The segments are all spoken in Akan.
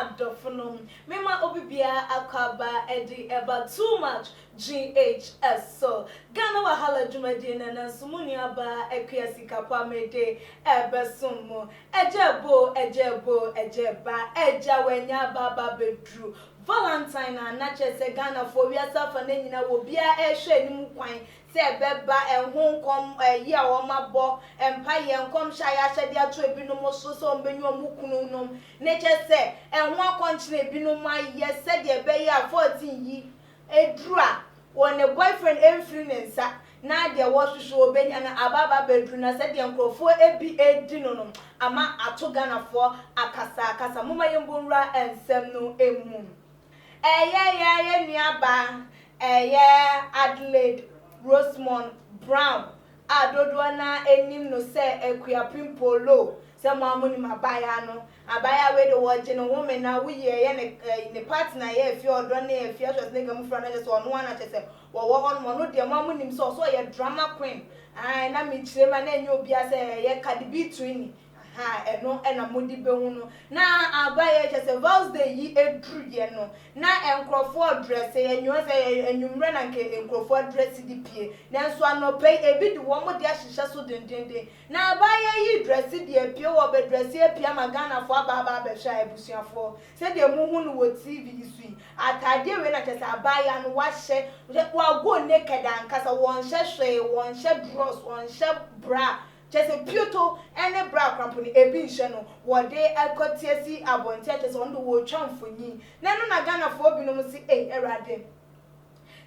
adofonom mema obibia akaba edi eba too much GHS so Ghana wahala dwumadi na nansumuni aba ekua sikapa mede ebesumo ejeba eja wenya baba bedru Valentine na chese Ghana for wiasa fa na nyina wo bia ehwe anim kwan se beba ehonkom yi a wo mabo empaye enkom hya ya hyede ato ebinom so so mbenyu omukunu nom ne chese ehon akonchire ebinom aye se de be ya 14 yi edura won boyfriend emfiri nensa na de wo hwehwe obenya na ababa bedru na se de nkrofo ebi edi no no ama ato Ghana for akasa moma yembonra ensem no emu eye nuaba Adelaide Rosemond Brown adodo na enim no se ekua pimpolo se mamuni mabaya no abaya we de woje no woman na wo ye ne partner ye fi odo na ye fi aso ne gamu fra na je so no na chese wo ho no de mamunim so ye drama queen na mi chire ma na enye obi ase ye Cardi B twin eno ena modi behu no na abaye chese Vows Day yi edru ye no na enkrofo dress ye nyo se enwumre na nke enkrofo dress di pie na nso anope ebi di wo mo de ahihye so dendende na abaye yi dress di pie wo be dress e pie magana fo ababa be hwa ebusuafo se de mu hu no wo TV sui atade we na chese abaye no wa hye wa go naked ankasa won hye hwe won hye dross won hye bra chese piuto ene bra krampuni ebi nhye no wode akotiesi abonte chese wondo wo twamfonyi na no na Ghana fo binom si erade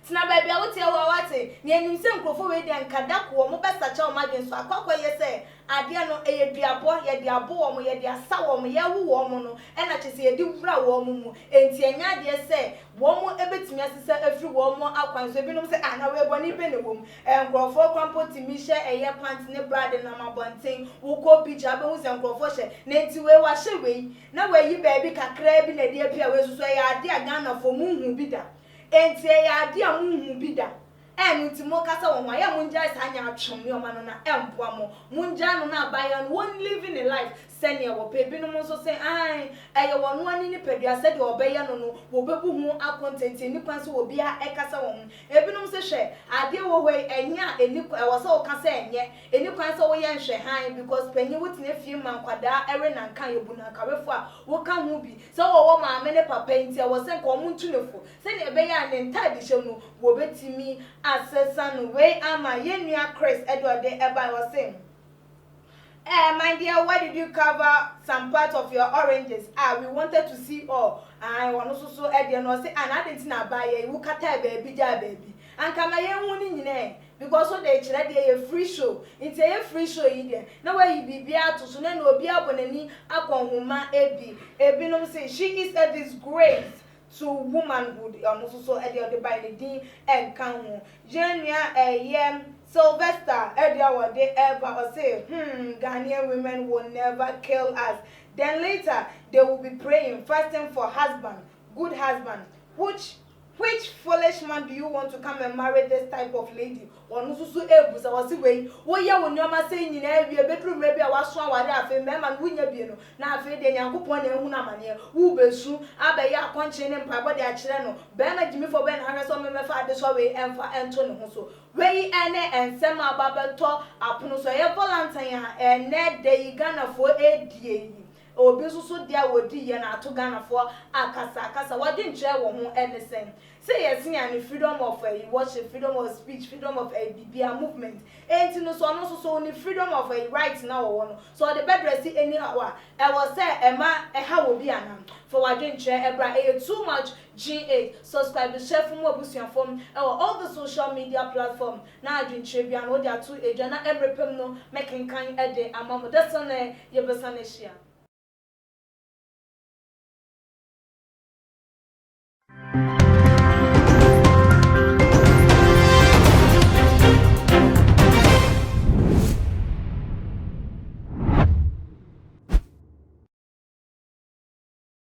tina baby a wote wate ne anim se nkrofo we de nkadako wo mo besacha wo magen so akwakoye se ade no eyeduabo ye de abo wo mo ye de asa wo mo ye wu wo mo no ena chese ye di wura wo mo mu enti enya de se wo mo ebetimi asesa afiri wo mo akwanso binom se ana we boni be ne wo mu nkrofo kwampo timi hye eye pant ne brade na mabonten wo ko picture be hu se nkrofo hye na enti we wa hye we na we yi baby kakra bi na de apia we suso ye ade a Ghana fo mu hu bi da enti ya ade a munhu bi da enti mo kasa won wa ya munja sa anya atwom ne o ma no na emboa mo munja no na abaya no one living a life sene wo pe bi no mo so say ai eye won ani ni pedua se de obeya no no wo bebu hu akontenti ni kwan so wo bia ekasa won ebi no se hwe ade wo hwe enya eni wo se wo kasa enye eni kwan so wo ye nhwe han because panyi wo tine fie man kwada ere na nkan yebu na kawefo a wo ka hu bi se wo maame ne papa enti wo se ko muntu nefo se ne ebeya ne ntade hyem no wo betimi asesa no we ama yenua Chris Edward eba was saying my dear, why did you cover some part of your oranges? We wanted to see all. I want to so Eddie no say and I didn't na buy you kata baby ja baby and kama ye huni nyine because so they chere dey a free show it's a free show yi there na why you bibia to so na obi abonani akonhoma ebi no say she is a disgrace to womanhood so Eddie by the din and kan ho Jenia Sylvester Edia wade ever or say Ghanaian women will never kill us. Then later they will be praying, fasting for husband, good husband. Which foolish man do you want to come and marry this type of lady? One susu ebusa wasi we wo ye wo nyoma say nyina awie bedroom maybe a waso awade afi mema no wunya bie no na afi de nyankopon na ehu na mane wo besu abaye akonche ne mpabo de akire no be na gimi fo be na hwe so memefa ade so we emfa ento ne ho so we ene ensem ababeto apono so ye Valentine a ene de Ghana fo edie obi susu dia wodi ye na ato Ghana fo akasa wodi nche wo ho anything say yes and freedom of worship, freedom of speech, freedom of BBA movement enti no so no so ni freedom of right now one so the bed rest anyhow I was say ema ha wo bi anam for wadwe nche ebra too much GA subscribe share from abusuafom all the social media platform na adwe nche bia no dia to ejana ebrepem no making kan ede amamo that's on ye besane share